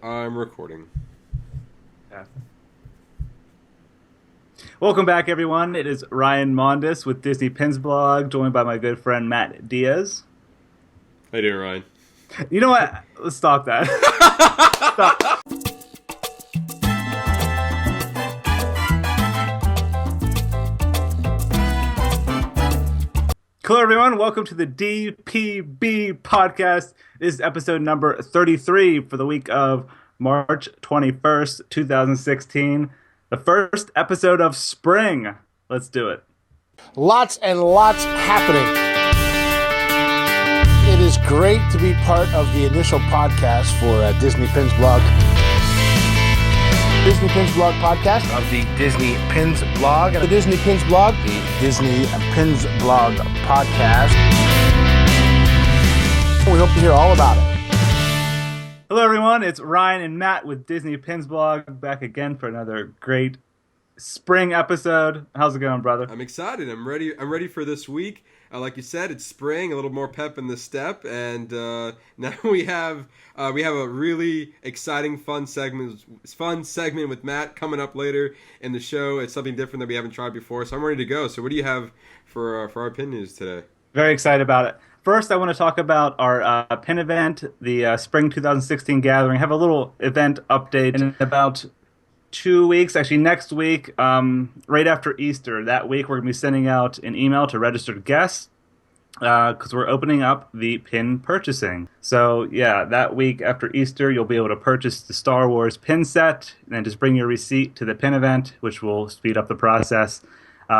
I'm recording. Yeah. Welcome back, everyone. It is Ryan Mondis with Disney Pins Blog, joined by my good friend Matt Diaz. How you doing, Ryan? You know what? Let's stop that. Stop. Hello, everyone. Welcome to the DPB podcast. This is episode number 33 for the week of March 21st, 2016. The first episode of spring. Let's do it. Lots and lots happening. It is great to be part of the initial podcast for Disney Pins Blog. Disney Pins Blog podcast of the Disney Pins Blog. The Disney Pins Blog. The Disney Pins Blog podcast. We hope to hear all about it. Hello, everyone. It's Ryan and Matt with Disney Pins Blog, back again for another great spring episode. How's it going, brother? I'm excited. I'm ready. I'm ready for this week. Like you said, it's spring, a little more pep in the step, and now we have a really exciting, fun segment with Matt coming up later in the show. It's something different that we haven't tried before, so I'm ready to go. So, what do you have for our pin news today? Very excited about it. First, I want to talk about our pin event, the Spring 2016 Gathering. I have a little event update in about 2 weeks, actually next week, right after Easter. That week, we're going to be sending out an email to registered guests because we're opening up the pin purchasing. So, yeah, that week after Easter, you'll be able to purchase the Star Wars pin set and then just bring your receipt to the pin event, which will speed up the process.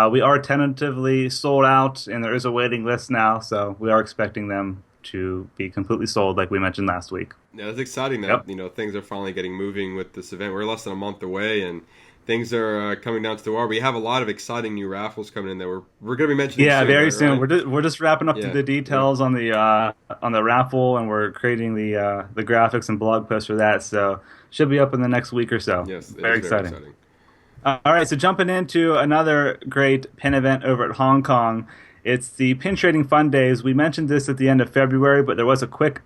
We are tentatively sold out, and there is a waiting list now, so we are expecting them to be completely sold, like we mentioned last week. Yeah, it's exciting that things are finally getting moving with this event. We're less than a month away, and things are coming down to the wire. We have a lot of exciting new raffles coming in that we're going to be mentioning. Yeah, soon, very right, soon. Ryan? We're just wrapping up the details on the raffle, and we're creating the graphics and blog posts for that. So should be up in the next week or so. Yes, very exciting. All right, so jumping into another great pin event over at Hong Kong. It's the Pin Trading Fun Days. We mentioned this at the end of February, but there was a quick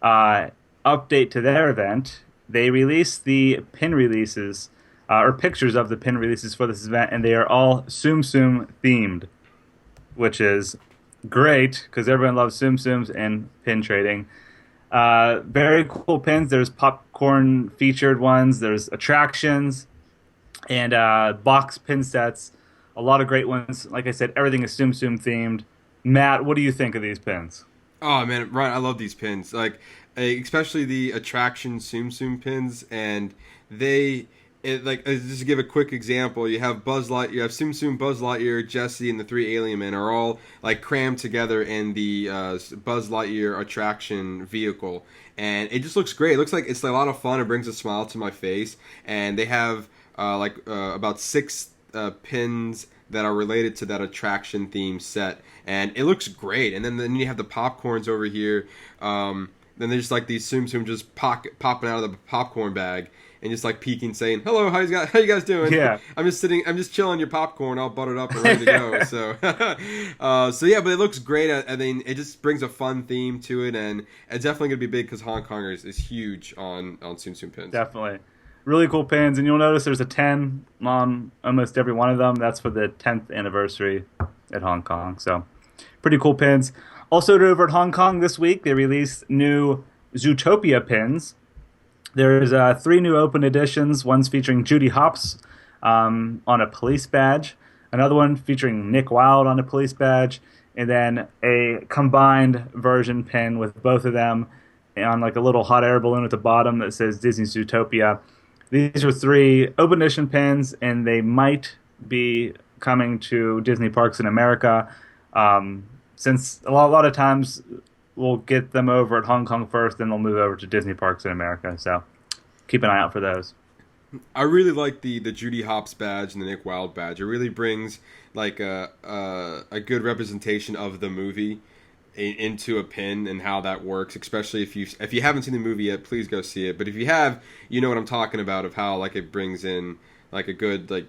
update to their event. They released the pin releases, or pictures of the pin releases for this event, and they are all Tsum Tsum themed, which is great because everyone loves Tsum Tsums and pin trading. Very cool pins. There's popcorn featured ones. There's attractions and box pin sets. A lot of great ones. Like I said, everything is Tsum Tsum themed. Matt, what do you think of these pins? Oh man, Ryan, I love these pins. Like, especially the attraction Tsum Tsum pins, and just to give a quick example, you have Buzz Lightyear, you have Tsum Tsum, Buzz Lightyear, Jessie, and the three alien men are all like crammed together in the Buzz Lightyear attraction vehicle, and it just looks great. It looks like it's a lot of fun. It brings a smile to my face, and they have about 6 pins that are related to that attraction theme set, and it looks great. And then you have the popcorns over here. Then there's like these Tsum Tsum just popping out of the popcorn bag and just like peeking, saying, "Hello, how you guys doing?" Yeah, I'm just chilling your popcorn, all buttered up and ready to go. So, yeah, but it looks great. I mean, it just brings a fun theme to it, and it's definitely gonna be big because Hong Kongers is huge on Tsum Tsum pins. Definitely. Really cool pins, and you'll notice there's a 10 on almost every one of them. That's for the 10th anniversary at Hong Kong. So, pretty cool pins. Also, over at Hong Kong this week, they released new Zootopia pins. There's 3 new open editions. One's featuring Judy Hopps on a police badge. Another one featuring Nick Wilde on a police badge. And then a combined version pin with both of them on like a little hot air balloon at the bottom that says Disney Zootopia. These are 3 open edition pins, and they might be coming to Disney parks in America. Since a lot of times we'll get them over at Hong Kong first, then they'll move over to Disney parks in America. So keep an eye out for those. I really like the Judy Hopps badge and the Nick Wilde badge. It really brings like a good representation of the movie into a pin and how that works, especially if you haven't seen the movie yet, please go see it. But if you have, you know what I'm talking about, of how like it brings in like a good, like,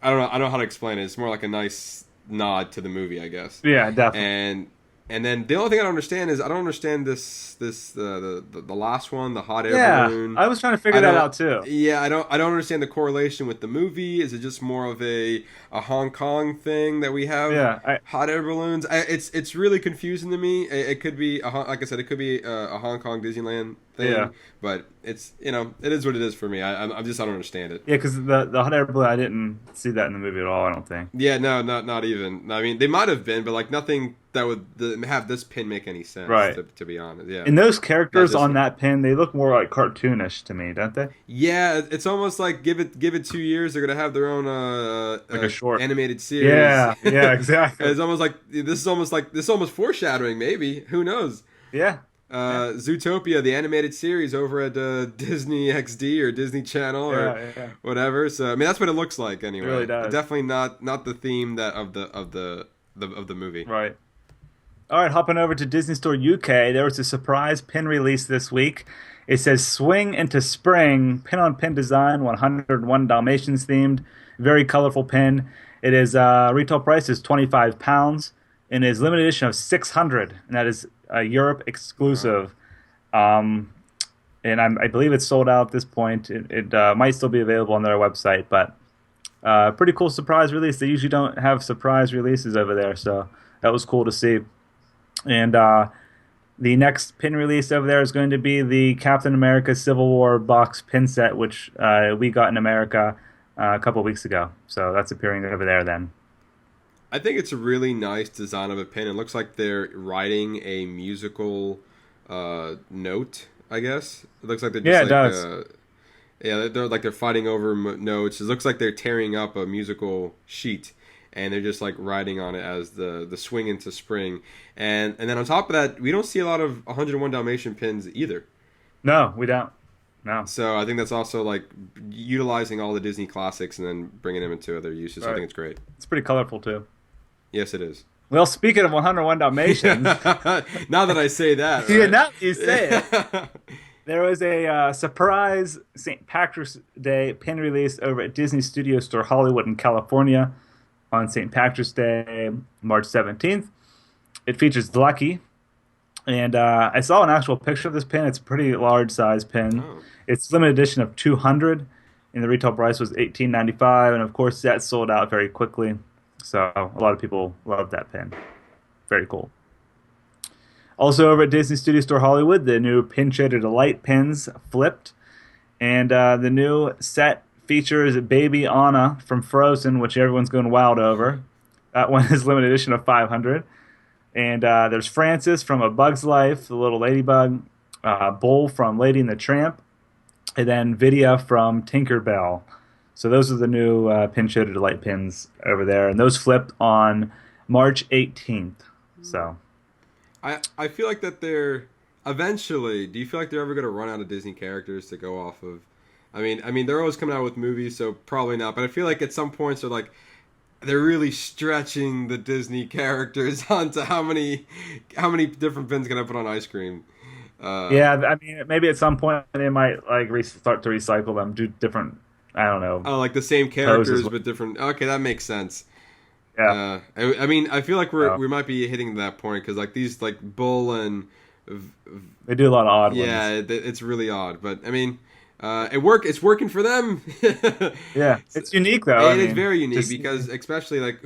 I don't know how to explain it. It's more like a nice nod to the movie, I guess. Yeah, definitely. And And then the only thing I don't understand is I don't understand the last one, the hot air Yeah, balloon. I was trying to figure that out too. Yeah, I don't understand the correlation with the movie. Is it just more of a Hong Kong thing that we have Yeah, hot air balloons? It's really confusing to me. It could be like I said, it could be a Hong Kong Disneyland thing. Yeah. But it's it is what it is for me. I don't understand it. yeah, because the hot air balloon, I didn't see that in the movie at all. I don't think. Yeah, no, not even. I mean, they might have been, but like nothing that would have this pin make any sense. Right. To be honest, yeah. And those characters on one. that pin, they look more like cartoonish to me, don't they? Yeah, it's almost like give it 2 years, they're gonna have their own Like a short animated series. Yeah, exactly. It's almost like this is almost foreshadowing. Maybe, who knows? Yeah. Zootopia, the animated series over at Disney XD or Disney Channel or whatever. So I mean, that's what it looks like anyway. It really does. Definitely not the theme that of the movie. Right. All right, hopping over to Disney Store UK, there was a surprise pin release this week. It says Swing into Spring, pin-on-pin design, 101 Dalmatians themed, very colorful pin. It is retail price is £25 and is limited edition of 600, and that is Europe exclusive. And I believe it's sold out at this point. It might still be available on their website, but pretty cool surprise release. They usually don't have surprise releases over there, so that was cool to see. And the next pin release over there is going to be the Captain America Civil War box pin set, which we got in America a couple of weeks ago. So that's appearing over there then. I think it's a really nice design of a pin. It looks like they're writing a musical note, I guess. It looks like they're just it does. They're fighting over notes. It looks like they're tearing up a musical sheet, and they're just like writing on it as the swing into spring. And then on top of that, we don't see a lot of 101 Dalmatian pins either. No, we don't. No. So I think that's also like utilizing all the Disney classics and then bringing them into other uses. Right. I think it's great. It's pretty colorful too. Yes, it is. Well, speaking of 101 Dalmatians, now that I say that, right? Yeah, now you say it. There was a surprise St. Patrick's Day pin release over at Disney Studio Store Hollywood in California on St. Patrick's Day, March 17th. It features Lucky, and I saw an actual picture of this pin. It's a pretty large size pin. Oh. It's limited edition of 200, and the retail price was $18.95, and of course that sold out very quickly. So a lot of people love that pin. Very cool. Also over at Disney Studio Store Hollywood, the new Pin Shaded Delight pins flipped. And the new set features Baby Anna from Frozen, which everyone's going wild over. That one is limited edition of 500. And there's Frances from A Bug's Life, the little ladybug. Bull from Lady and the Tramp. And then Vidya from Tinkerbell. So those are the new Pin Shaded Delight pins over there. And those flipped on March 18th. So I feel like that they're eventually. Do you feel like they're ever going to run out of Disney characters to go off of? I mean, they're always coming out with movies, so probably not. But I feel like at some points they're really stretching the Disney characters onto how many different pins can I put on ice cream. Yeah, I mean, maybe at some point they might start to recycle them, do different. I don't know. Oh, like the same characters but different. Okay, that makes sense. Yeah. I mean, I feel like we might be hitting that point because like these like Bull and they do a lot of odd ones. Yeah, it's really odd, but I mean, it's working for them. Yeah, it's unique though. It is very unique because especially like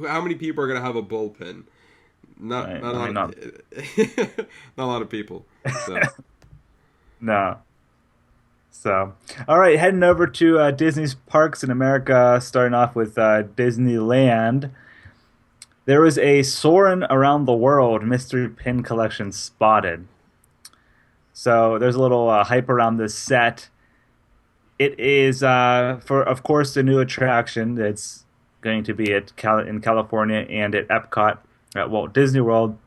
how many people are gonna have a Bull pin? Not a lot of people. So. No. So, all right, heading over to Disney's parks in America, starting off with Disneyland. There was a Soarin' Around the World mystery pin collection spotted. So there's a little hype around this set. It is, for, of course, the new attraction that's going to be in California and at Epcot at Walt Disney World.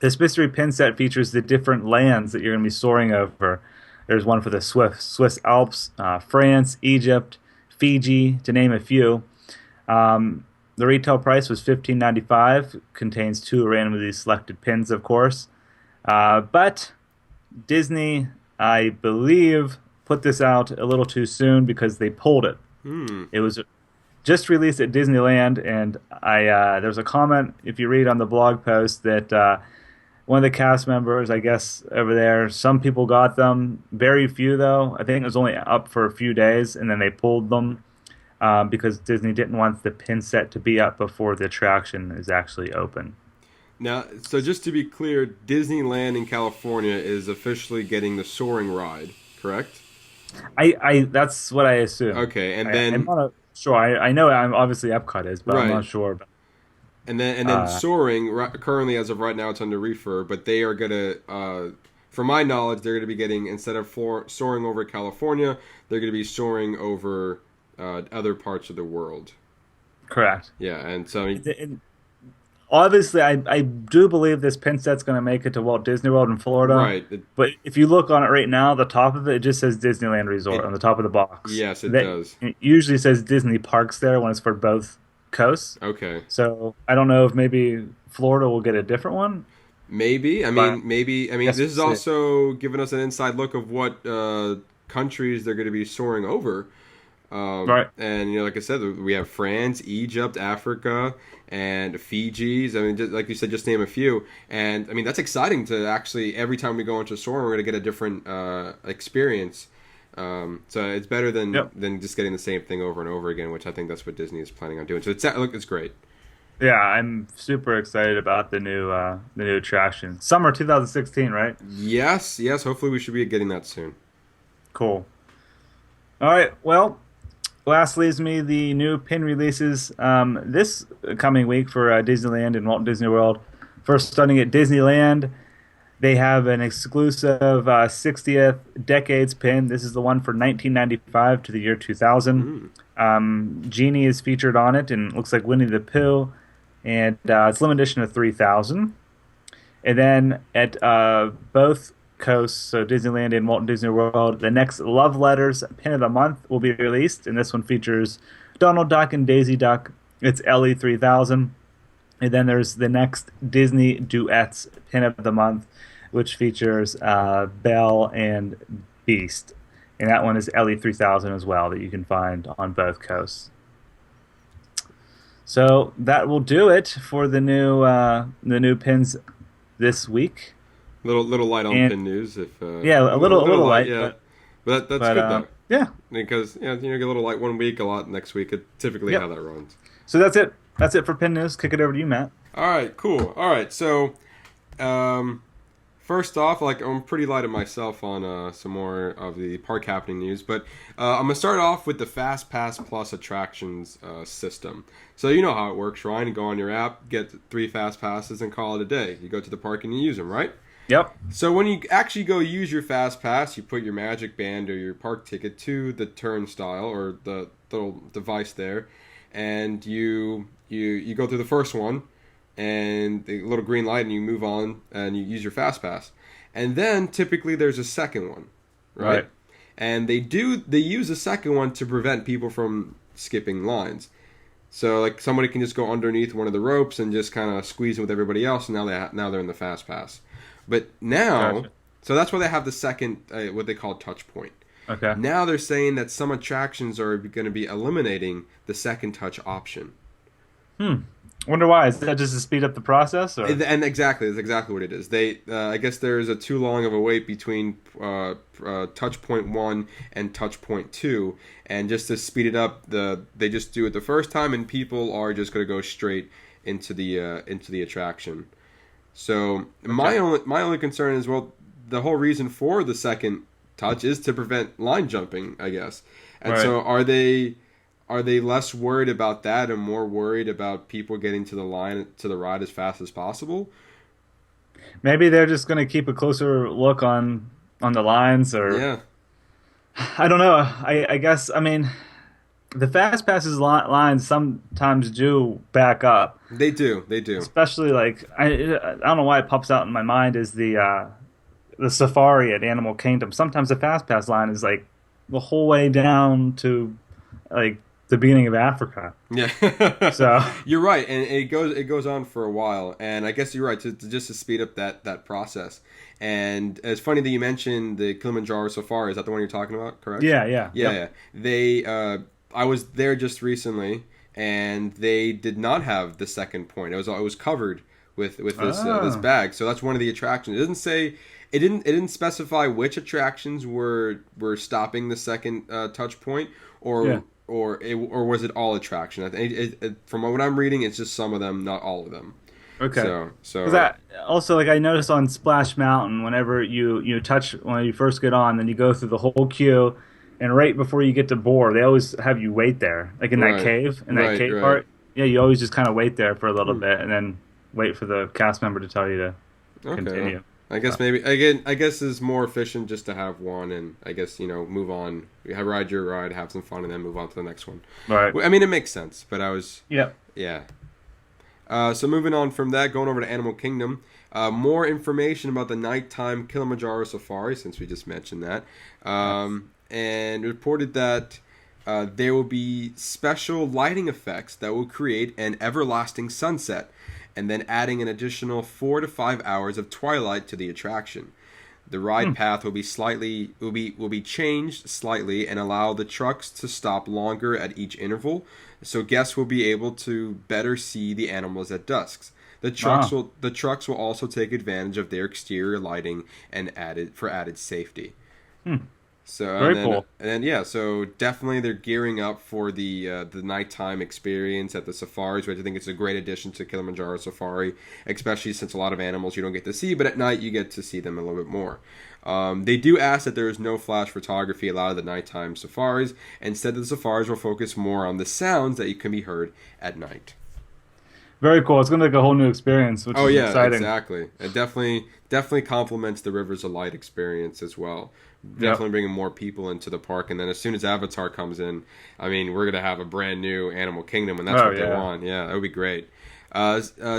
This mystery pin set features the different lands that you're going to be soaring over. There's one for the Swiss Alps, France, Egypt, Fiji, to name a few. The retail price was $15.95. Contains 2 randomly selected pins, of course. But Disney, I believe, put this out a little too soon because they pulled it. It was just released at Disneyland, and there's a comment, if you read on the blog post, that one of the cast members, I guess, over there. Some people got them, very few though. I think it was only up for a few days, and then they pulled them because Disney didn't want the pin set to be up before the attraction is actually open. Now, so just to be clear, Disneyland in California is officially getting the Soaring ride, correct? I that's what I assume. Okay, and I'm then not sure. I know I'm obviously Epcot is, but I'm right. not sure. And then Soaring currently as of right now it's under refurb, but they are gonna, from my knowledge, they're gonna be getting instead of soaring over California, they're gonna be soaring over other parts of the world. Correct. Yeah, and so Obviously, I do believe this pin set's going to make it to Walt Disney World in Florida. right, But if you look on it right now, the top of it, it just says Disneyland Resort on the top of the box. yes, it does. It usually says Disney Parks there when it's for both coasts. Okay, So I don't know if maybe Florida will get a different one. maybe. I mean, maybe. I mean, Yes, this is we'll see. also giving us an inside look of what countries they're going to be soaring over. Right. And like I said, we have France, Egypt, Africa, and Fiji's. I mean, just, like you said, just name a few. And I mean, that's exciting to actually every time we go into Soarin', we're going to get a different experience. So it's better than just getting the same thing over and over again, which I think that's what Disney is planning on doing. So it's great. Yeah, I'm super excited about the new attraction. Summer 2016, right? Yes. Hopefully, we should be getting that soon. Cool. All right. Well, last leaves me the new pin releases this coming week for Disneyland and Walt Disney World. First, starting at Disneyland, they have an exclusive 60th Decades pin. This is the one for 1995 to the year 2000. Genie is featured on it, and it looks like Winnie the Pooh. And it's limited edition of 3,000. And then at both coasts, so Disneyland and Walt Disney World, the next Love Letters pin of the month will be released, and this one features Donald Duck and Daisy Duck. It's LE 3000. And then there's the next Disney Duets pin of the month, which features Belle and Beast. And that one is LE 3000 as well, that you can find on both coasts. So that will do it for the new pins this week. Little light on pin news, if yeah, a little light, yeah. But that's good though. Yeah, because you get a little light one week, a lot next week. It's typically how that runs. So that's it. That's it for pin news. Kick it over to you, Matt. All right, cool. All right, so first off, I'm pretty light of myself on some more of the park happening news, but I'm gonna start off with the Fast Pass Plus attractions system. So you know how it works, Ryan. You go on your app, get 3 Fast Passes, and call it a day. You go to the park and you use them, right? Yep. So when you actually go use your Fast Pass, you put your Magic Band or your park ticket to the turnstile or the little device there, and you go through the first one, and the little green light, and you move on, and you use your Fast Pass. And then typically there's a second one, right? And they use a second one to prevent people from skipping lines. So somebody can just go underneath one of the ropes and just kind of squeeze in with everybody else, and now they're in the Fast Pass. But now, so that's why they have the second, what they call touch point. Okay. Now they're saying that some attractions are going to be eliminating the second touch option. Wonder why? Is that just to speed up the process? Or? And exactly, that's exactly what it is. They, I guess there's a too long of a wait between touch point 1 and touch point 2, and just to speed it up, they just do it the first time, and people are just going to go straight into the attraction. So my only concern is, well, the whole reason for the second touch is to prevent line jumping, I guess. And so are they less worried about that and more worried about people getting to the ride as fast as possible? Maybe they're just going to keep a closer look on the lines, or yeah. I don't know. I guess, I mean, the Fast Passes lines sometimes do back up. They do. Especially I don't know why it pops out in my mind is the safari at Animal Kingdom. Sometimes the Fast Pass line is the whole way down to the beginning of Africa. Yeah. So you're right, and it goes on for a while, and I guess you're right to speed up that process. And it's funny that you mentioned the Kilimanjaro Safari. Is that the one you're talking about? Correct? Yeah. Yeah. They I was there just recently, and they did not have the second point. It was covered with this bag. So that's one of the attractions. It doesn't say it didn't specify which attractions were stopping the second touch point, or was it all attraction? I think from what I'm reading, it's just some of them, not all of them. Okay. So that also, like, I noticed on Splash Mountain, whenever you touch when you first get on, then you go through the whole queue, and right before you get to board, they always have you wait there, like in that cave, part. Yeah, you always just kind of wait there for a little bit, and then wait for the cast member to tell you to continue. I guess maybe again. I guess it's more efficient just to have one, and I guess move on. Ride your ride, have some fun, and then move on to the next one. Right. I mean, it makes sense, but I was yeah. So moving on from that, going over to Animal Kingdom. More information about the nighttime Kilimanjaro Safari, since we just mentioned that, and reported that there will be special lighting effects that will create an everlasting sunset, and then adding an additional 4 to 5 hours of twilight to the attraction. The ride path will be changed slightly and allow the trucks to stop longer at each interval, so guests will be able to better see the animals at dusk. The trucks will also take advantage of their exterior lighting and added safety. So Very cool. And then so definitely they're gearing up for the nighttime experience at the safaris, which I think is a great addition to Kilimanjaro Safari, especially since a lot of animals you don't get to see, but at night you get to see them a little bit more. They do ask that there is no flash photography allowed at the nighttime safaris. Instead, the safaris will focus more on the sounds that can be heard at night. Very cool. It's going to be like a whole new experience, which is exciting. Exactly. It definitely complements the Rivers of Light experience as well. Definitely bringing more people into the park, and then as soon as Avatar comes in, I mean, we're going to have a brand new Animal Kingdom, and that's what they want. Yeah, that would be great.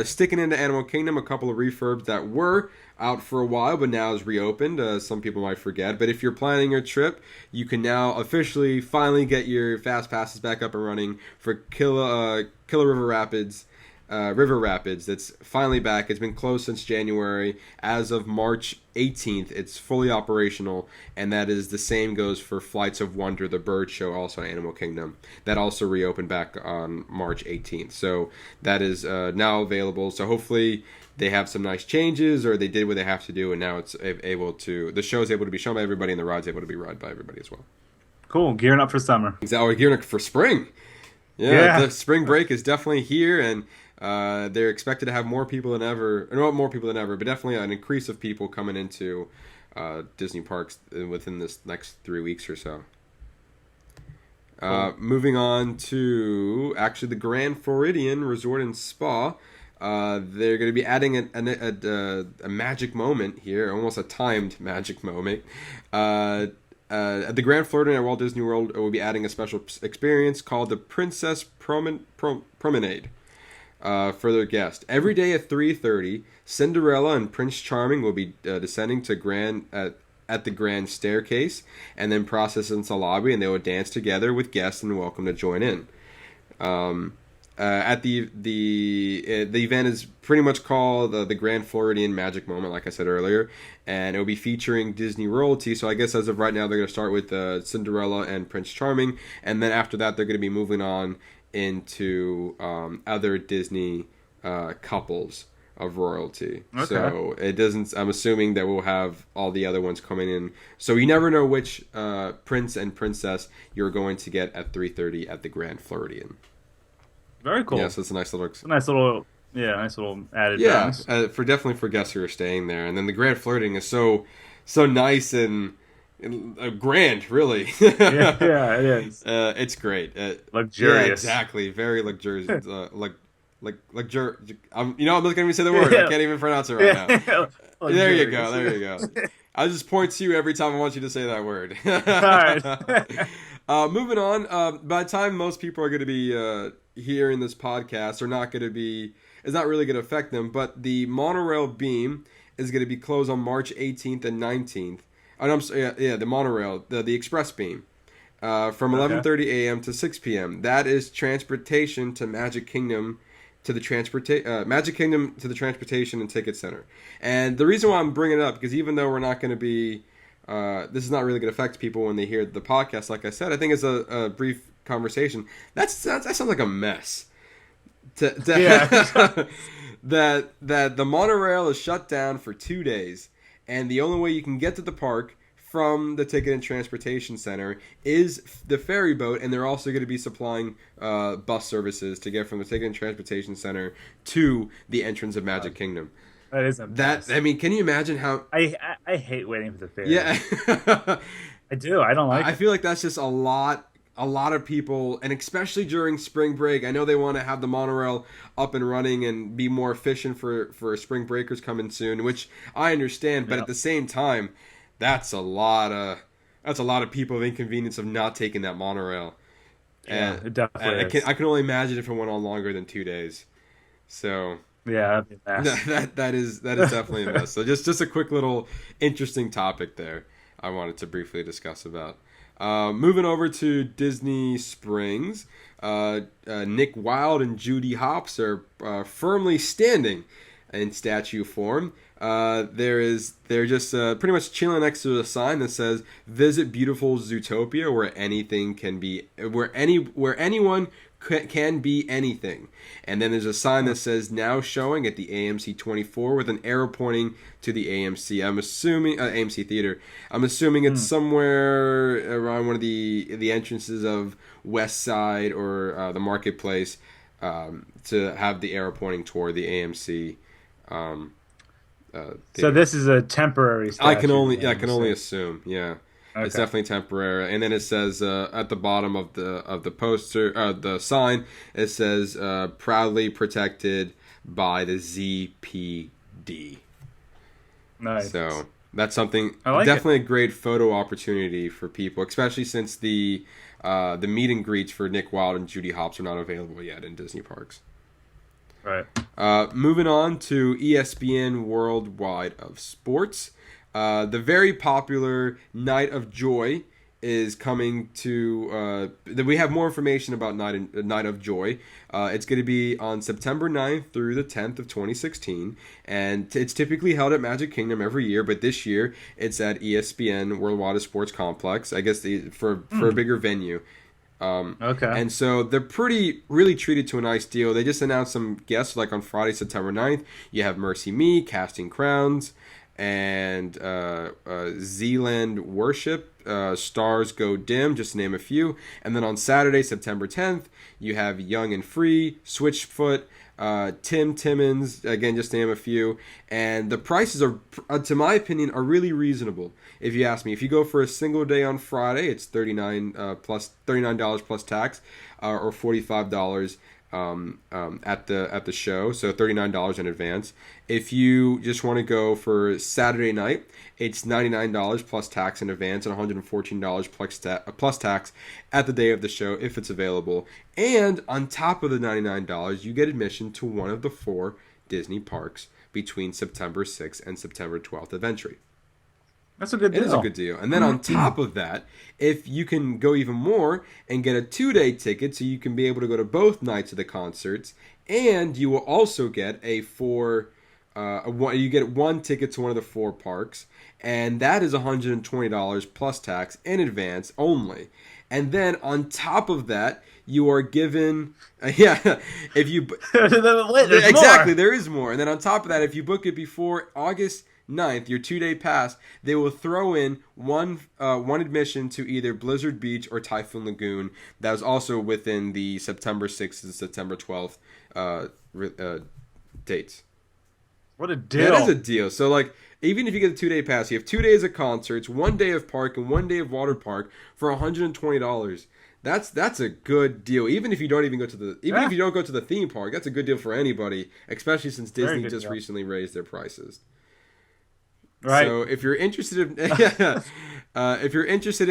Sticking into Animal Kingdom, a couple of refurbs that were out for a while, but now is reopened. Some people might forget, but if you're planning your trip, you can now officially finally get your fast passes back up and running for Killer River Rapids. River Rapids, that's finally back. It's been closed since January. As of March 18th, it's fully operational, and that is the same goes for Flights of Wonder, the bird show, also in Animal Kingdom. That also reopened back on March 18th. So that is now available. So hopefully they have some nice changes, or they did what they have to do, and now it's the show is able to be shown by everybody, and the ride's able to be ride by everybody as well. Cool. Gearing up for summer. Exactly. We're gearing up for spring. Yeah. The spring break is definitely here, and they're expected to have more people than ever, or not more people than ever, but definitely an increase of people coming into Disney parks within this next 3 weeks or so. Cool. Moving on to actually the Grand Floridian Resort and Spa. They're going to be adding a magic moment here, almost a timed magic moment. At the Grand Floridian at Walt Disney World, we'll be adding a special experience called the Princess Promenade. For their guest. Every day at 3:30, Cinderella and Prince Charming will be descending to at the grand staircase, and then process into the lobby, and they will dance together with guests and welcome to join in. At the event is pretty much called the Grand Floridian Magic Moment, like I said earlier, and it will be featuring Disney royalty. So I guess as of right now, they're going to start with Cinderella and Prince Charming, and then after that, they're going to be moving on into other Disney couples of royalty. Okay. So it doesn't. I'm assuming that we'll have all the other ones coming in. So you never know which prince and princess you're going to get at 3:30 at the Grand Floridian. Very cool. Yeah, so it's a nice little added. Yeah, definitely for guests who are staying there. And then the Grand Floridian is so nice and grand, really. yeah, it is. It's great. Luxurious. Yeah, exactly. Very luxurious. Luxurious. I'm not going to say the word. I can't even pronounce it right now. There you go. I just point to you every time I want you to say that word. All right. Moving on. By the time most people are going to be hearing this podcast, it's not really going to affect them. But the monorail beam is going to be closed on March 18th and 19th. The monorail, the express beam, from 11:30 a.m. to 6 p.m. That is transportation to Magic Kingdom, to the transportation and ticket center. And the reason why I'm bringing it up, because even though we're not going to be, this is not really going to affect people when they hear the podcast. Like I said, I think it's a brief conversation. That sounds like a mess. that the monorail is shut down for 2 days, and the only way you can get to the park from the Ticket and Transportation Center is the ferry boat, and they're also going to be supplying bus services to get from the Ticket and Transportation Center to the entrance of Magic Kingdom. That is a mess. I mean, can you imagine how? I hate waiting for the ferry. Yeah, I do. I don't like. I feel like that's just a lot of people, and especially during spring break. I know they want to have the monorail up and running and be more efficient for spring breakers coming soon, which I understand. But at the same time, that's a lot of people of inconvenience of not taking that monorail. Yeah, And it definitely is. I can only imagine if it went on longer than 2 days. So Yeah, that'd be a mess. that is definitely a mess. So just a quick little interesting topic there I wanted to briefly discuss about. Moving over to Disney Springs, Nick Wilde and Judy Hopps are firmly standing in statue form. They're just pretty much chilling next to a sign that says "Visit beautiful Zootopia, where anyone can be anything." And then there's a sign that says "Now showing" at the AMC 24 with an arrow pointing to the AMC. I'm assuming AMC Theater. I'm assuming it's somewhere around one of the entrances of West Side or the Marketplace, to have the arrow pointing toward the AMC. So this is a temporary statue. I can only assume. Yeah. Okay. It's definitely temporary. And then it says at the bottom of the poster, the sign, it says proudly protected by the ZPD. Nice. So that's something, like definitely a great photo opportunity for people, especially since the meet and greets for Nick Wilde and Judy Hopps are not available yet in Disney parks. Right. Moving on to ESPN Worldwide of Sports. The very popular Night of Joy is coming to... we have more information about Night of Joy. It's going to be on September 9th through the 10th of 2016. And it's typically held at Magic Kingdom every year, but this year it's at ESPN Worldwide of Sports Complex, I guess for a bigger venue. Okay. And so they're really treated to a nice deal. They just announced some guests, like on Friday, September 9th. You have Mercy Me, Casting Crowns, and Zealand Worship, Stars Go Dim, just to name a few. And then on Saturday, September 10th, you have Young and Free, Switchfoot, Tim Timmons, again, just to name a few. And the prices are, to my opinion, are really reasonable. If you ask me, if you go for a single day on Friday, it's $39 plus tax, or $45 at the show, so $39 in advance. If you just want to go for Saturday night, it's $99 plus tax in advance and $114 plus tax at the day of the show if it's available. And on top of the $99, you get admission to one of the 4 Disney parks between September 6th and September 12th of entry. That's a good deal. It is a good deal. And then on top of that, if you can go even more and get a 2-day ticket so you can be able to go to both nights of the concerts, and you will also get you get 1 ticket to one of the 4 parks, and that is $120 plus tax in advance only. And then on top of that, you are given if you There's exactly more. there is more. And then on top of that, if you book it before August 9th, your 2-day pass, they will throw in one admission to either Blizzard Beach or Typhoon Lagoon. That is also within the September 6th and September 12th dates. What a deal. That is a deal. So, like, even if you get a 2-day pass, you have 2 days of concerts, 1 day of park, and 1 day of water park for $120. That's a good deal. Even if you don't even go to if you don't go to the theme park, that's a good deal for anybody, especially since Disney just recently raised their prices. Right. So if you're interested in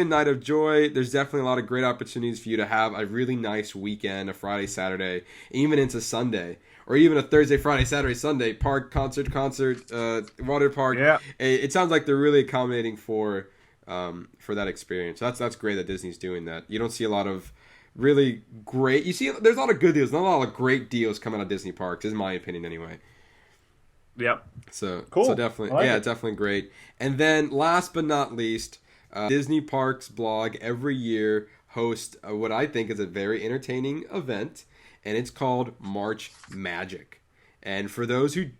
Night of Joy, there's definitely a lot of great opportunities for you to have a really nice weekend, a Friday, Saturday, even into Sunday, or even a Thursday, Friday, Saturday, Sunday, park, concert, water park. Yeah. It sounds like they're really accommodating for that experience. That's great that Disney's doing that. You don't see a lot of really great. You see, there's a lot of good deals, not a lot of great deals coming out of Disney parks, in my opinion, anyway. Yep. So cool. So definitely, definitely great. And then last but not least, Disney Parks blog every year hosts what I think is a very entertaining event, and it's called March Magic. And for those who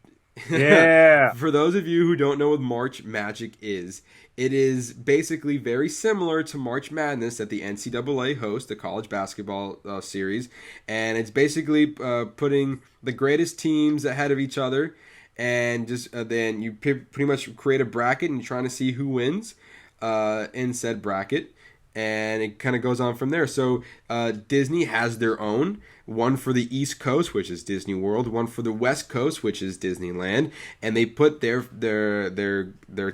Yeah. for those of you who don't know what March Magic is, it is basically very similar to March Madness that the NCAA hosts, the college basketball series, and it's basically putting the greatest teams ahead of each other, and just then you pretty much create a bracket and you're trying to see who wins in said bracket. And it kind of goes on from there. So Disney has their own. One for the East Coast, which is Disney World. One for the West Coast, which is Disneyland. And they put their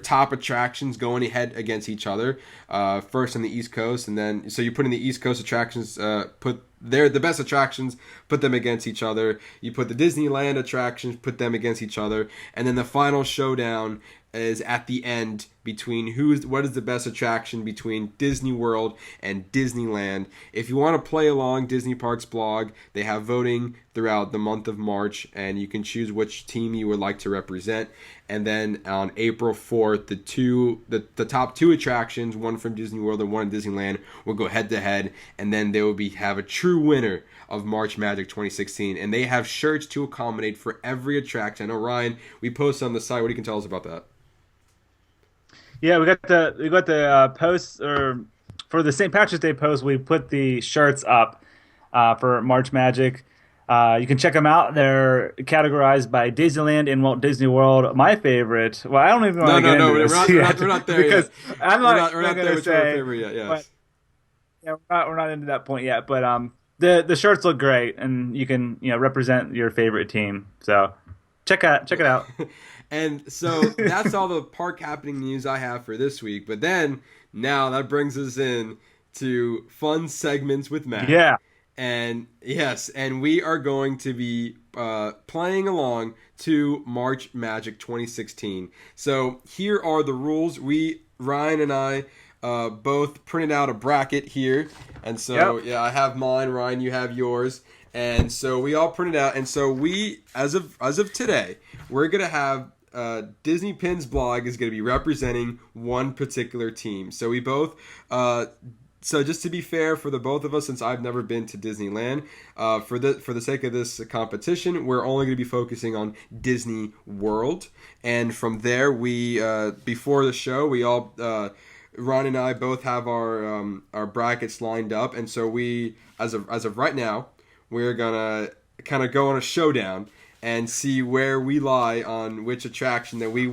top attractions going ahead against each other. First on the East Coast, and then so you put in the East Coast attractions. They're the best attractions. Put them against each other. You put the Disneyland attractions. Put them against each other. And then the final showdown is at the end between what is the best attraction between Disney World and Disneyland. If you want to play along, Disney Parks blog, they have voting throughout the month of March, and you can choose which team you would like to represent. And then on April 4th, the top two attractions, one from Disney World and one in Disneyland, will go head to head, and then they will have a true winner of March Magic 2016. And they have shirts to accommodate for every attraction. I know, Ryan, we posted on the site. What you can tell us about that? Yeah, we got the posts, or for the St. Patrick's Day post, we put the shirts up for March Magic. You can check them out. They're categorized by Disneyland and Walt Disney World. My favorite. Well, I don't even want to get into this we're not there because yet. I'm not we're not there with your favorite yet. Yes. Yeah, we're not into that point yet. But the shirts look great, and you can represent your favorite team. So check it out. And so that's all the park happening news I have for this week. But then now that brings us in to fun segments with Matt. Yeah. And yes, and we are going to be playing along to March Magic 2016. So here are the rules. Ryan and I both printed out a bracket here. And so, Yeah, I have mine. Ryan, you have yours. And so we all printed out. And so we, as of today, we're going to have Disney Pins blog is going to be representing one particular team. So we both, so just to be fair for the both of us, since I've never been to Disneyland, for the sake of this competition, we're only going to be focusing on Disney World. And from there, we before the show, we all Ron and I both have our brackets lined up, and so we, as of right now, we're gonna kind of go on a showdown and see where we lie on which attraction that we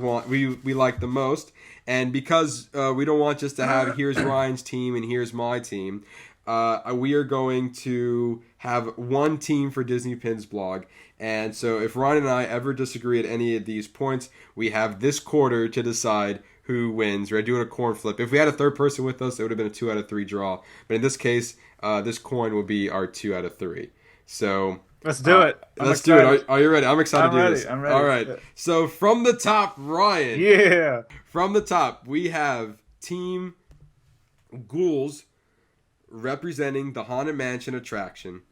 like the most. And because we don't want just to have here's Ryan's team and here's my team, we are going to have one team for Disney Pins blog. And so if Ryan and I ever disagree at any of these points, we have this quarter to decide who wins. We're doing a coin flip. If we had a third person with us, it would have been a 2 out of 3 draw. But in this case, this coin will be our 2 out of 3. So let's do it. Let's do it. Are you ready? I'm excited to do this. I'm ready. All right. So from the top, Ryan. Yeah. From the top, we have Team Ghouls representing the Haunted Mansion attraction.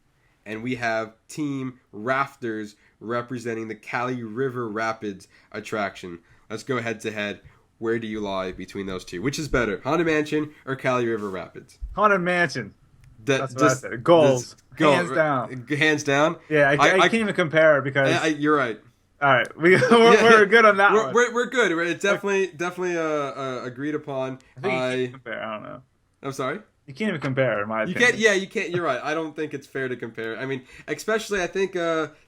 And we have Team Rafters representing the Cali River Rapids attraction. Let's go head to head. Where do you lie between those two? Which is better, Haunted Mansion or Cali River Rapids? Haunted Mansion. That's what I said. Goals. Hands down. Hands down? Yeah, I can't even compare because... You're right. All right, we're good on that one. We're good. It's definitely agreed upon. I think you can't compare. I don't know. I'm sorry? You can't even compare, in my opinion. You can't. You're right. I don't think it's fair to compare. I mean, especially I think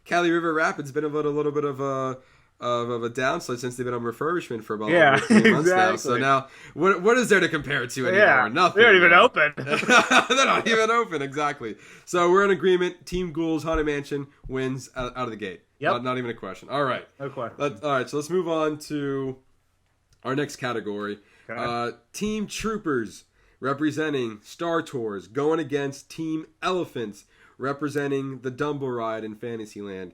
Cali River Rapids been a little bit of a downside since they've been on refurbishment for about 3 months now. So now, what is there to compare it to anymore? Yeah, nothing. They're not even open. They're not even open, exactly. So we're in agreement. Team Ghouls Haunted Mansion wins out of the gate. Yep. Not even a question. All right. No question. All right, so let's move on to our next category. Okay. Team Troopers representing Star Tours going against Team Elephants representing the Dumbo Ride in Fantasyland.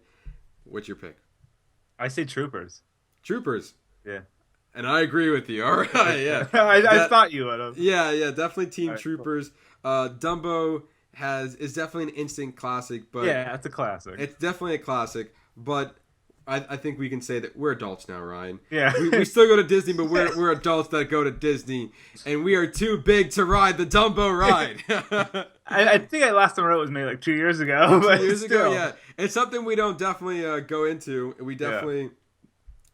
What's your pick? I say Troopers. Troopers. Yeah. And I agree with you. All right, yeah. I thought you would have. Yeah, definitely Team right, Troopers. Cool. Dumbo is definitely an instant classic, but yeah, it's a classic. It's definitely a classic, but I think we can say that we're adults now, Ryan. Yeah. We still go to Disney, but we're adults that go to Disney, and we are too big to ride the Dumbo ride. I think I last time I wrote was maybe like 2 years ago. 2 years ago, yeah. It's something we don't definitely go into. We definitely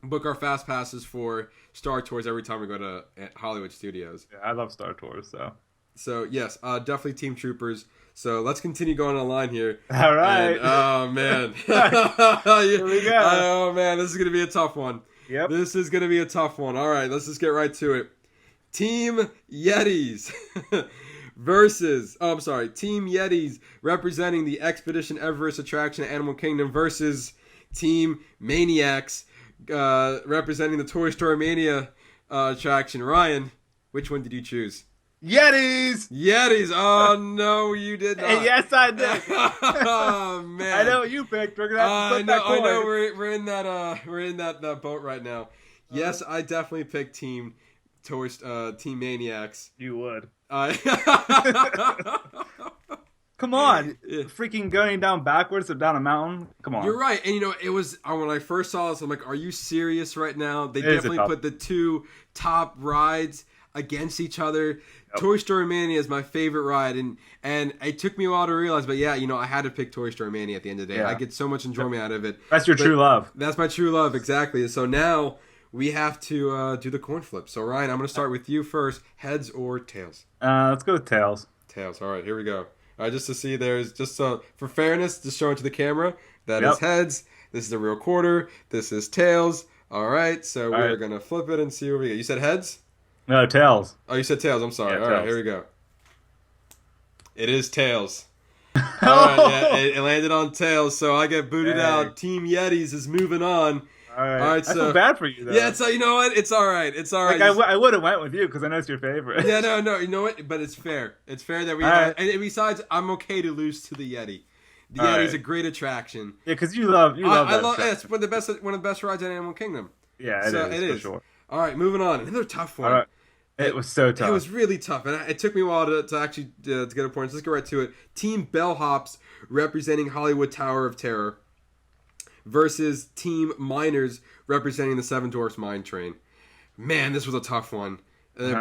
book our fast passes for Star Tours every time we go to Hollywood Studios. Yeah, I love Star Tours, so. So yes, definitely Team Troopers. So let's continue going online here. All right. And, oh man. Here we go. Oh man, this is gonna be a tough one. Yep. This is gonna be a tough one. All right, let's just get right to it. Team Yetis versus. Oh, I'm sorry. Team Yetis representing the Expedition Everest attraction at Animal Kingdom versus Team Maniacs representing the Toy Story Mania attraction. Ryan, which one did you choose? Yetis! Yetis! Oh no, you did not. And yes, I did. Oh man! I know what you picked. We're gonna have to flip that coin. I know. We're in that boat right now. Yes, I definitely picked Team Maniacs. You would. Come on, freaking going down backwards or down a mountain. Come on. You're right, and it was when I first saw this, I'm like, "Are you serious right now?" They definitely put the two top rides against each other. Yep. Toy Story Mania is my favorite ride, and it took me a while to realize, but yeah, I had to pick Toy Story Mania at the end of the day. Yeah. I get so much enjoyment out of it. That's your true love. That's my true love, exactly. So now we have to do the coin flip. So Ryan, I'm going to start with you first. Heads or tails? Let's go with tails. Tails. All right, here we go. All right, just to see, for fairness, just showing to the camera, that is heads. This is the real quarter. This is tails. All right, so we're going to flip it and see what we get. You said heads? No, tails. Oh, you said tails. I'm sorry. Yeah, all tails. Right, here we go. It is tails. All right, it landed on tails, so I get booted out. Team Yetis is moving on. All right, I feel bad for you, though. Yeah, you know what? It's all right. It's all right. Like, I would have went with you because I know it's your favorite. Yeah, no. You know what? But it's fair. It's fair that we have. And besides, I'm okay to lose to the Yeti. The Yeti's a great attraction. Yeah, because you love that. I love it. It's one of the best rides at Animal Kingdom. Yeah, it is. For sure. All right, moving on. Another tough one. All right. It was so tough. It was really tough, and it took me a while to actually to get a point. Let's get right to it. Team Bellhops representing Hollywood Tower of Terror versus Team Miners representing the Seven Dwarfs Mine Train. Man, this was a tough one. They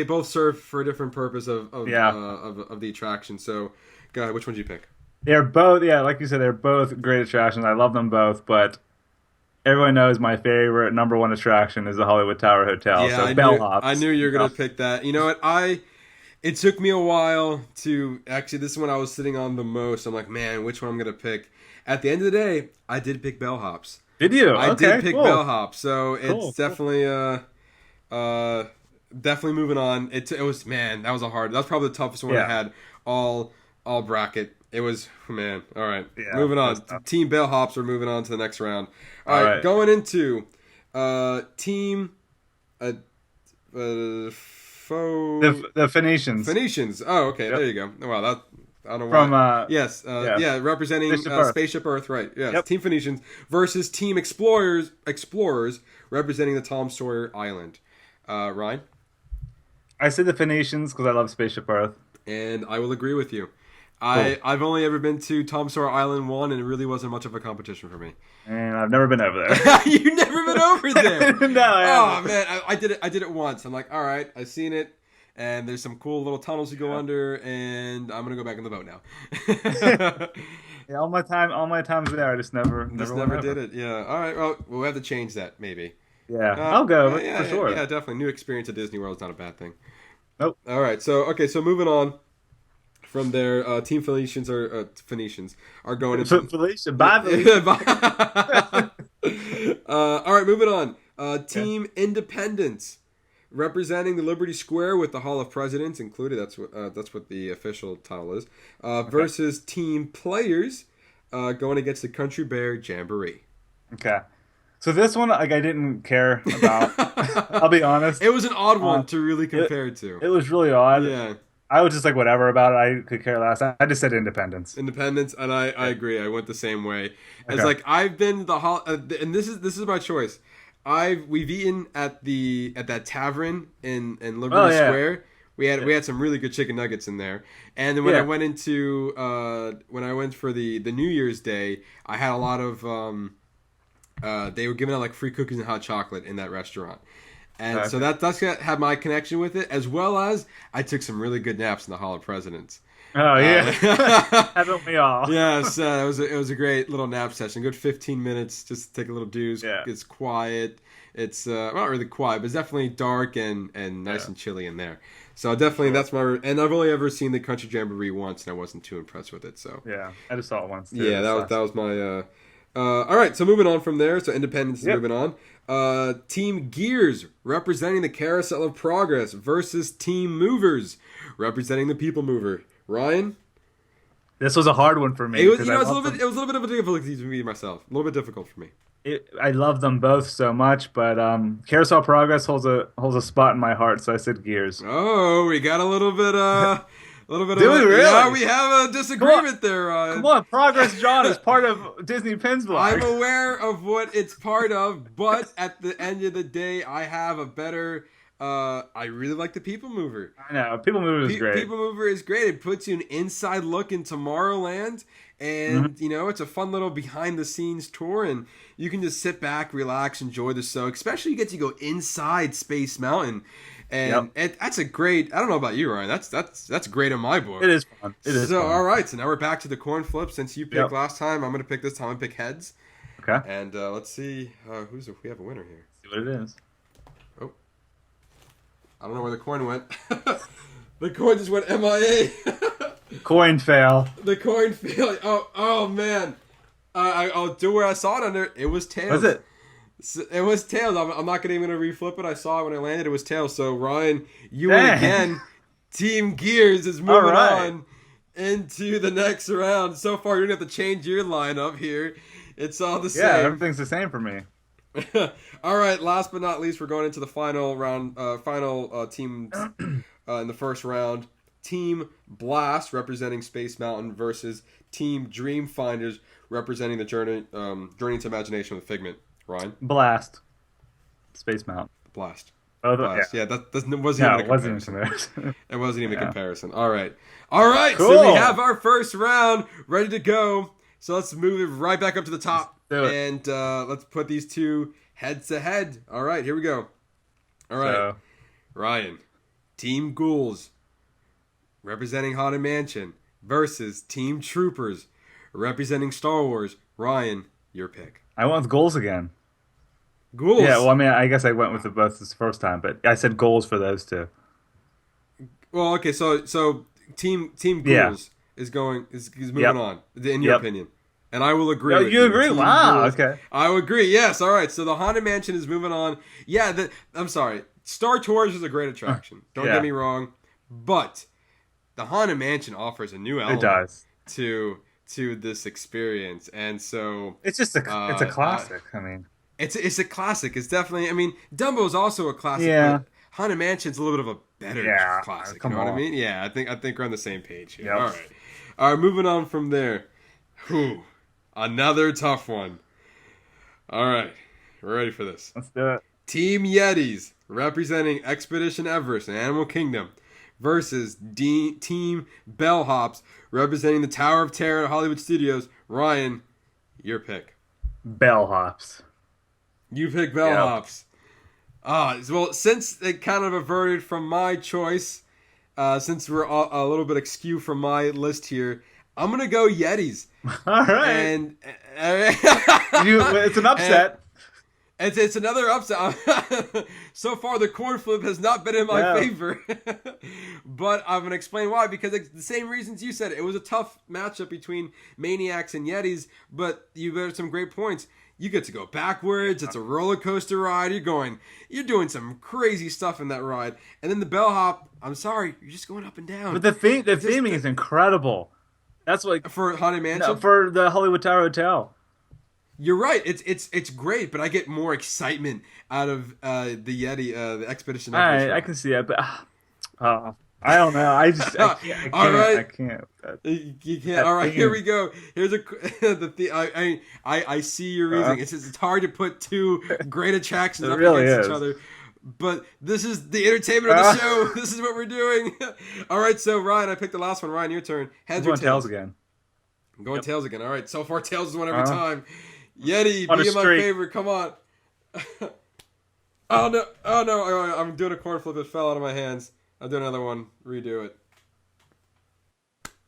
both serve for a different purpose of the attraction. So, go ahead. Which one did you pick? They're both, like you said, they're both great attractions. I love them both, but everyone knows my favorite number one attraction is the Hollywood Tower Hotel. Yeah, so Bellhops. I knew you were going to pick that. You know what? It took me a while to actually. This is when I was sitting on the most. I'm like, man, which one I'm going to pick? At the end of the day, I did pick Bellhops. Did you? I did pick Bellhops. So it's definitely definitely moving on. It was, man, that was probably the toughest one I had all bracket. It was, man. All right. Yeah, moving on. Team Bellhops are moving on to the next round. All right. Going into Team the Phoenicians. Phoenicians. Oh, okay. Yep. There you go. Wow, I don't know why. Representing Spaceship Earth, right. Yes. Yep. Team Phoenicians versus Team Explorers representing the Tom Sawyer Island. Ryan? I said the Phoenicians because I love Spaceship Earth. And I will agree with you. Cool. I've only ever been to Tom Sawyer Island 1, and it really wasn't much of a competition for me. And I've never been over there. You've never been over there? No, I haven't. Oh, man. I did it once. I'm like, all right, I've seen it. And there's some cool little tunnels you go under, and I'm gonna go back in the boat now. Yeah, all my times there, I just never did it. Yeah. All right. Well, we'll have to change that maybe. Yeah, I'll go for sure. Yeah, definitely. New experience at Disney World is not a bad thing. Nope. All right. So moving on from there, Team Phoenicians are going into Felicia. Bye, Felicia. All right, moving on. Team Independence. Representing the Liberty Square with the Hall of Presidents included, that's what the official title is, versus Team Players going against the Country Bear Jamboree. Okay. So this one, I didn't care about. I'll be honest. It was an odd one to really compare to. It was really odd. Yeah. I was just like, whatever about it. I could care less. I just said Independence. Independence, and I agree. I went the same way. It's like I've been and this is my choice. We've eaten at that tavern in Liberty Square. We had some really good chicken nuggets in there. And then when I went for the New Year's Day, I had a lot of they were giving out like free cookies and hot chocolate in that restaurant. And so that's gonna have my connection with it, as well as I took some really good naps in the Hall of Presidents. Oh yeah, haven't we all? Yes, it was a great little nap session. Good 15 minutes, just to take a little dooze. Yeah. It's quiet. It's not really quiet, but it's definitely dark and nice and chilly in there. So definitely that's my. And I've only ever seen the Country Jamboree once, and I wasn't too impressed with it. So yeah, I just saw it once. Too. Yeah, that was my. All right, so moving on from there. So Independence is moving on. Team Gears representing the Carousel of Progress versus Team Movers representing the People Mover. Ryan, this was a hard one for me. It was a little bit of a difficulty for me myself. A little bit difficult for me. I love them both so much, but Carousel of Progress holds a spot in my heart, so I said Gears. Oh, we got a little bit Do we really? Yeah, we have a disagreement there, Ryan. Come on, Progress John is part of Disney Pins Blog. I'm aware of what it's part of, but at the end of the day, I have a better. I really like the People Mover. I know. People Mover is great. People Mover is great. It puts you an inside look in Tomorrowland. And, it's a fun little behind-the-scenes tour. And you can just sit back, relax, enjoy the show. Especially you get to go inside Space Mountain. And that's a great... I don't know about you, Ryan. That's great in my book. It is fun. It is fun. All right. So now we're back to the coin flip. Since you picked last time, I'm going to pick this time. I'm going to pick heads. Okay. And let's see if we have a winner here. See what it is. I don't know where the coin went. The coin just went MIA. Coin fail. The coin failed. Oh man. I'll do where I saw it under. It was tails. Was it? It was tails. I'm not even gonna reflip it. I saw it when I landed. It was tails. So Ryan, you win again. Team Gears is moving on into the next round. So far, you don't have to change your lineup here. It's all the same. Yeah, everything's the same for me. All right, last but not least, we're going into the final round, team in the first round. Team Blast representing Space Mountain versus Team Dreamfinders representing the Journey into Imagination with Figment. Ryan? Blast. Space Mountain. Blast. Oh, Blast. Yeah, that wasn't even a comparison. It wasn't even a comparison. All right. Cool. So we have our first round ready to go. So let's move it right back up to the top. And let's put these two head to head. All right, here we go. All right. So, Ryan, Team Ghouls representing Haunted Mansion versus Team Troopers representing Star Wars. Ryan, your pick. I went with Ghouls again. Ghouls? Yeah, well, I mean, I guess I went with the both this first time, but I said Ghouls for those two. Well, okay, so Team Ghouls is moving on, in your opinion. And I will agree with you. You agree? Wow, okay. I will agree, yes. All right, so the Haunted Mansion is moving on. Yeah, I'm sorry. Star Tours is a great attraction. Don't get me wrong. But the Haunted Mansion offers a new element to this experience. And so... It's just it's a classic, I mean. It's a classic. It's definitely... I mean, Dumbo is also a classic, but Haunted Mansion's a little bit of a better classic. You know what I mean? Yeah, I think we're on the same page here. Yep. All right, moving on from there. Whew. Another tough one. All right. We're ready for this. Let's do it. Team Yetis, representing Expedition Everest and Animal Kingdom, versus Team Bellhops, representing the Tower of Terror at Hollywood Studios. Ryan, your pick. Bellhops. You pick Bellhops. Well, since it kind of averted from my choice, since we're a little bit askew from my list here, I'm going to go Yetis. All right. And it's an upset. It's another upset. So far, the coin flip has not been in my favor. But I'm going to explain why. Because it's the same reasons you said. It was a tough matchup between Maniacs and Yetis. But you made some great points. You get to go backwards. It's a roller coaster ride. You're doing some crazy stuff in that ride. And then the Bellhop, I'm sorry, you're just going up and down. But the theming is incredible. That's what for Haunted Mansion. No, for the Hollywood Tower Hotel. You're right. It's great, but I get more excitement out of the Yeti, the Expedition. I can see that, but I don't know. I can't. All right. I can't. You can't. All right, here we go. Here's I see your reasoning. It's hard to put two great attractions up against each other. But this is the entertainment of the show. This is what we're doing. All right, so Ryan, I picked the last one. Ryan, your turn. Heads or tails? Again. I'm going tails again. All right, so far tails is one every time. Yeti, On a be my streak. favorite. Come on. Oh no! Oh no! I'm doing a corn flip. It fell out of my hands. I'll do another one. Redo it.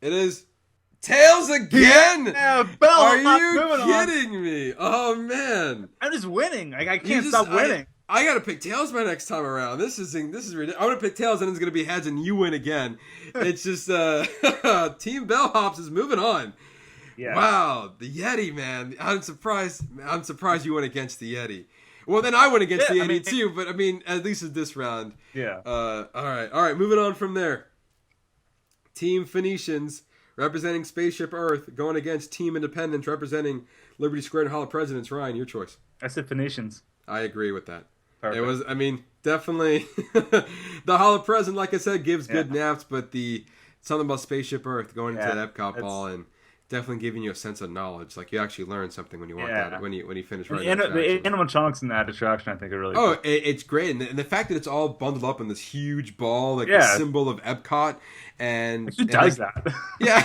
It is tails again. Yeah, Are Bell, you kidding me? Oh man! I'm just winning. Like, I You can't just- stop winning. I gotta pick tails my next time around. This is ridiculous. I'm gonna pick tails and it's gonna be heads and you win again. It's just Team Bellhops is moving on. Yeah. Wow, the Yeti, man. I'm surprised you went against the Yeti. Well, then I went against the Yeti too, but I mean, at least in this round. Yeah. All right. Moving on from there. Team Phoenicians representing Spaceship Earth going against Team Independence representing Liberty Square and Hall of Presidents. Ryan, your choice. I said Phoenicians. I agree with that. Perfect. It was, I mean, definitely the Hall of President, like I said, gives good naps, but something about Spaceship Earth going into that Epcot ball and definitely giving you a sense of knowledge. Like you actually learn something when you walk out, when you finish riding the animatronics in that attraction, I think, are really cool. It's great. And the fact that it's all bundled up in this huge ball, like the symbol of Epcot. And who does that? Yeah.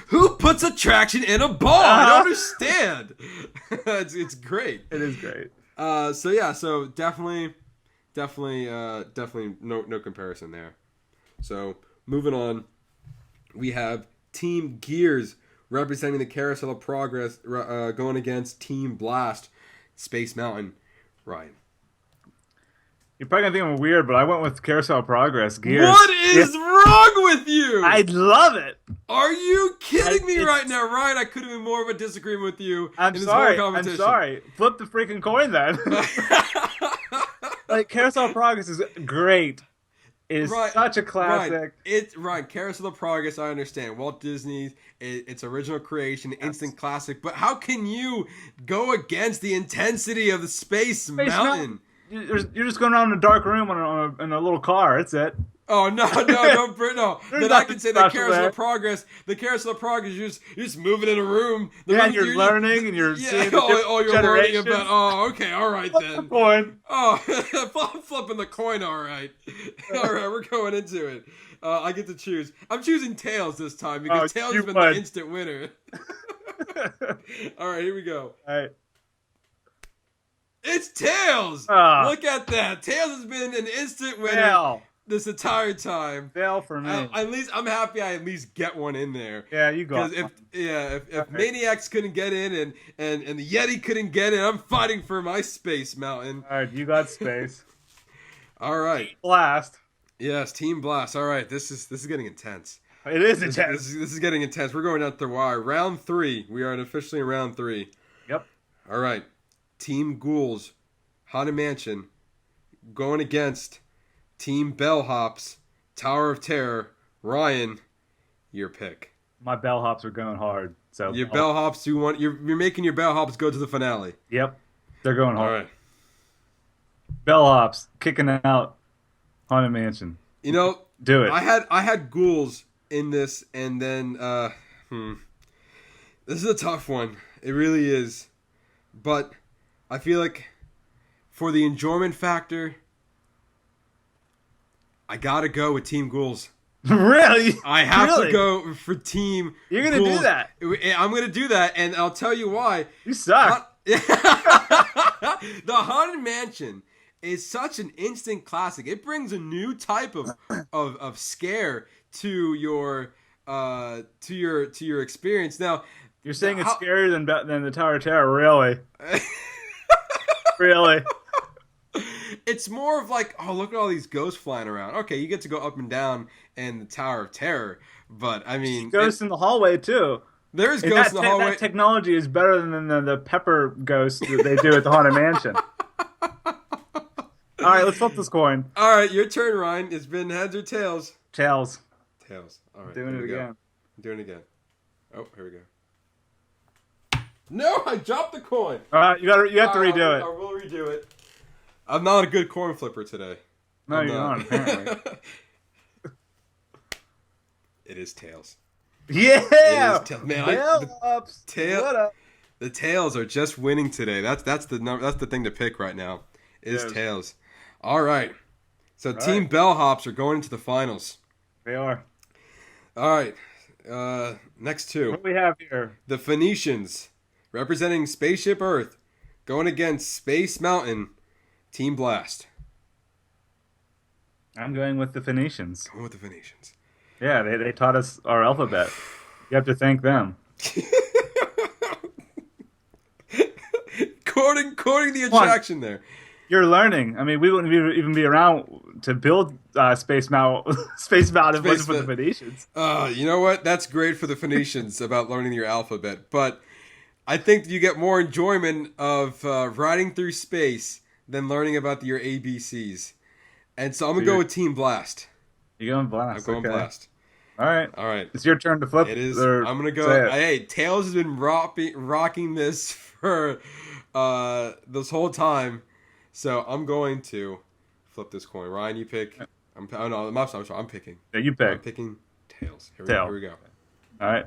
Who puts attraction in a ball? I don't understand. It's great. It is great. So definitely no comparison there. So moving on, we have Team Gears representing the Carousel of Progress going against Team Blast, Space Mountain. Ryan. You're probably gonna think I'm weird, but I went with Carousel of Progress. Gears. What is wrong with you? I love it. Are you kidding me right now, Ryan? I couldn't be more of a disagreement with you in this whole competition. I'm sorry. Flip the freaking coin then. Like, Carousel of Progress is great. It is such a classic. Ryan, Carousel of Progress, I understand. Walt Disney, its original creation, instant classic. But how can you go against the intensity of the Space Mountain? You're just going around in a dark room in a little car. That's it. Oh no! Then I can say the Carousel of Progress. The Carousel of Progress, you're just moving in a room. And you're learning, and you're seeing the you're learning about. Oh, okay, all right then. The coin. Oh, I'm flipping the coin. All right, we're going into it. I get to choose. I'm choosing tails this time because tails has been the instant winner. All right, here we go. All right. It's tails. Look at that. Tails has been an instant winner. This entire time. Fail for me. At least I'm happy I at least get one in there. Yeah, you got it. Because if Maniacs couldn't get in and the Yeti couldn't get in, I'm fighting for my Space Mountain. All right, you got space. All right. Blast. Yes, Team Blast. All right, this is getting intense. It is intense. This is getting intense. We're going out the wire. Round 3. We are officially in round 3. Yep. All right. Team Ghouls, Haunted Mansion, going against Team Bellhops, Tower of Terror. Ryan, your pick. My bellhops are going hard. So your bellhops, you're making your bellhops go to the finale. Yep, they're going hard. All right. Bellhops kicking out Haunted Mansion. You know, do it. I had Ghouls in this, and then this is a tough one. It really is, but I feel like for the enjoyment factor, I gotta go with Team Ghouls. Really? I have to go for Team You're gonna Ghouls. do that? I'm gonna do that, and I'll tell you why. You suck. The Haunted Mansion is such an instant classic. It brings a new type of scare to your experience. Now, you're saying it's scarier than the Tower of Terror, really? Really? It's more of like, oh, look at all these ghosts flying around. Okay, you get to go up and down in the Tower of Terror, but I mean, ghosts in the hallway too. There's ghosts in the hallway. That technology is better than the pepper ghosts that they do at the Haunted Mansion. All right, let's flip this coin. All right, your turn, Ryan. It's been heads or tails. Tails. Tails. All right, doing it again. I'm doing it again. Oh, here we go. No, I dropped the coin. All right, you have to redo it. I will redo it. I'm not a good coin flipper today. No, you're not, apparently. It is tails. Yeah! It is man, the tails are just winning today. That's the thing to pick right now. Is tails. All right. So Team Bellhops are going into the finals. They are. All right. Next two. What do we have here? The Phoenicians representing Spaceship Earth, going against Space Mountain, Team Blast. I'm going with the Phoenicians. Going with the Phoenicians. Yeah, they taught us our alphabet. You have to thank them. Quoting the attraction there. You're learning. I mean, we wouldn't even be around to build Space Mountain if it wasn't for the Phoenicians. You know what? That's great for the Phoenicians about learning your alphabet. But I think you get more enjoyment of riding through space than learning about your ABCs. And so I'm going to go with Team Blast. You're going Blast. I'm going Blast. All right. It's your turn to flip. It is. I'm going to go. Hey, Tails has been rocking this for this whole time. So I'm going to flip this coin. Ryan, you pick. I'm picking. Yeah, you pick. I'm picking Tails. Here we go. All right.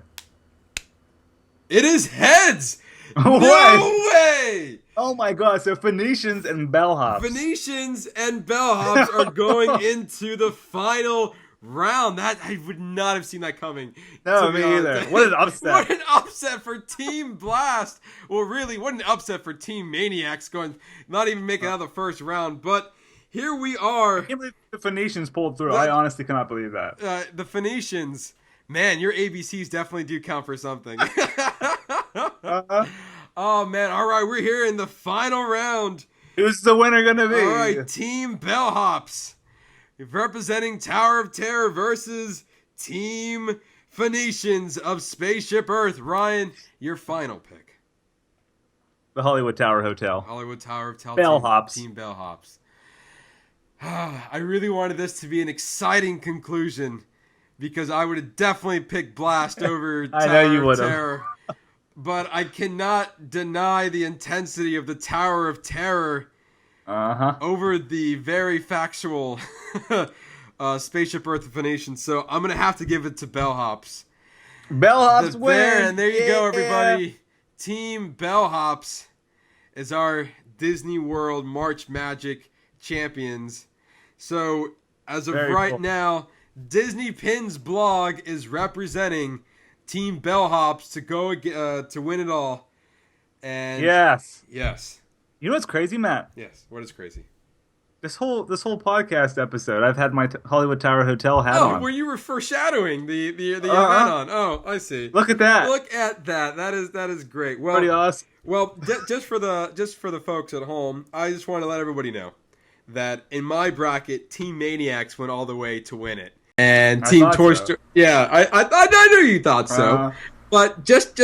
It is heads. No way! Oh my god! So Phoenicians and bellhops. Phoenicians and bellhops are going into the final round. That I would not have seen that coming. No, me either. What an upset! What an upset for Team Blast. Well, really, what an upset for Team Maniacs, not even making out of the first round. But here we are. I can't believe the Phoenicians pulled through. I honestly cannot believe that. The Phoenicians, man, your ABCs definitely do count for something. Oh man! All right, we're here in the final round. Who's the winner gonna be? All right, Team Bellhops, representing Tower of Terror versus Team Phoenicians of Spaceship Earth. Ryan, your final pick. The Hollywood Tower Hotel. Hollywood Tower Hotel. Bellhops. Team Bellhops. I really wanted this to be an exciting conclusion because I would have definitely picked Blast over Tower of Terror. But I cannot deny the intensity of the Tower of Terror over the very factual Spaceship Earth Phoenicians. So I'm going to have to give it to Bellhops. Bellhops win! And there you go, everybody. Team Bellhops is our Disney World March Magic champions. So as of now, Disney Pins blog is representing Team Bellhops to go to win it all. And yes. You know what's crazy, Matt? Yes. What is crazy? This whole podcast episode, I've had my Hollywood Tower Hotel hat on. Oh, where you were foreshadowing the event on. Oh, I see. Look at that. Look at that. That is great. Well, pretty awesome. Well, just for the folks at home, I just want to let everybody know that in my bracket, Team Maniacs went all the way to win it. And Team Toy Story, yeah, I knew you thought so, but just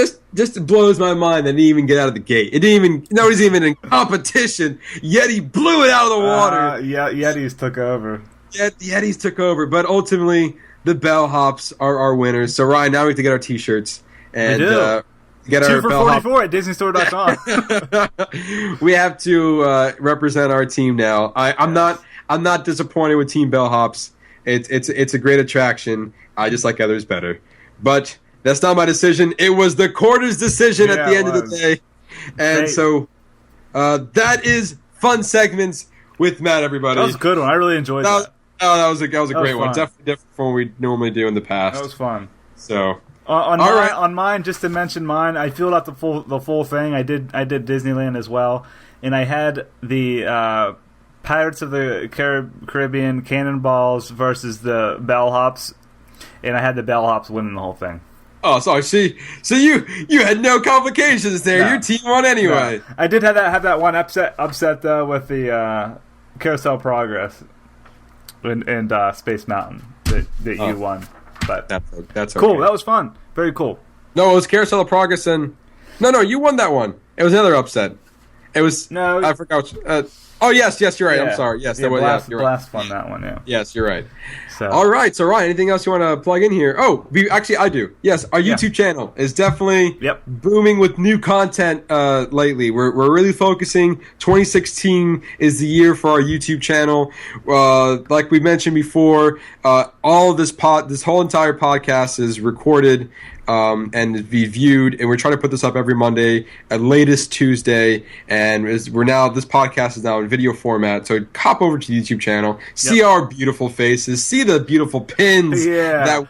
blows my mind that it didn't even get out of the gate. It didn't even, nobody's even in competition. Yeti blew it out of the water. Yetis took over. Yetis took over, but ultimately the Bellhops are our winners. So Ryan, now we have to get our T-shirts and get 2 our for $44 at DisneyStore.com. We have to represent our team now. I'm not disappointed with Team Bellhops. It's a great attraction. I just like others better. But that's not my decision. It was the quarter's decision at the end of the day. And so that is Fun Segments with Matt, everybody. That was a good one. I really enjoyed that. That was a great one. Definitely different from what we normally do in the past. That was fun. So on mine, just to mention mine, I filled out the full thing. I did Disneyland as well. And I had the Pirates of the Caribbean Cannonballs versus the Bellhops, and I had the Bellhops winning the whole thing. Oh, sorry. See, so you had no complications there. No. Your team won anyway. No. I did have that one upset though with the Carousel Progress and Space Mountain that you won. But that's cool. Okay. That was fun. Very cool. No, it was Carousel of Progress and no, you won that one. It was another upset. It was I forgot. Oh yes, you're right. Yeah. I'm sorry. Yes, that was you're right. Blast fun that one. Yeah. Yes, you're right. So. All right. So Ryan, anything else you want to plug in here? Oh, actually, I do. Yes, our YouTube channel is definitely booming with new content lately. We're really focusing. 2016 is the year for our YouTube channel. Like we mentioned before, all of this whole entire podcast is recorded. And be viewed, and we're trying to put this up every Monday, at latest Tuesday, and this podcast is now video format. So hop over to the YouTube channel, see our beautiful faces, see the beautiful pins that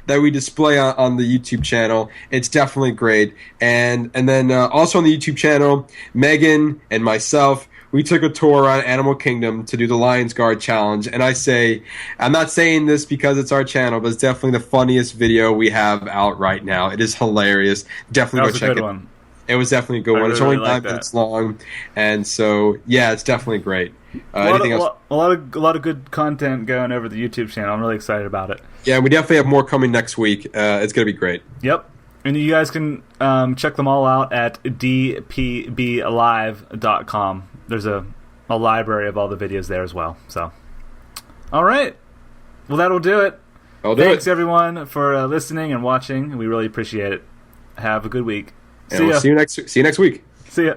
we display on the YouTube channel. It's definitely great. And then also on the YouTube channel, Megan and myself, we took a tour around Animal Kingdom to do the Lions Guard Challenge. And I'm not saying this because it's our channel, but it's definitely the funniest video we have out right now. It is hilarious. Definitely go check it. One. It was definitely a good one. It's only 9 minutes long, and so it's definitely great. Anything else? A lot of good content going over the YouTube channel. I'm really excited about it. Yeah, we definitely have more coming next week. It's gonna be great. Yep, and you guys can check them all out at dpblive.com. There's a library of all the videos there as well. So, all right, well that'll do it. Thanks everyone for listening and watching. We really appreciate it. Have a good week. And we'll see you next week. See ya.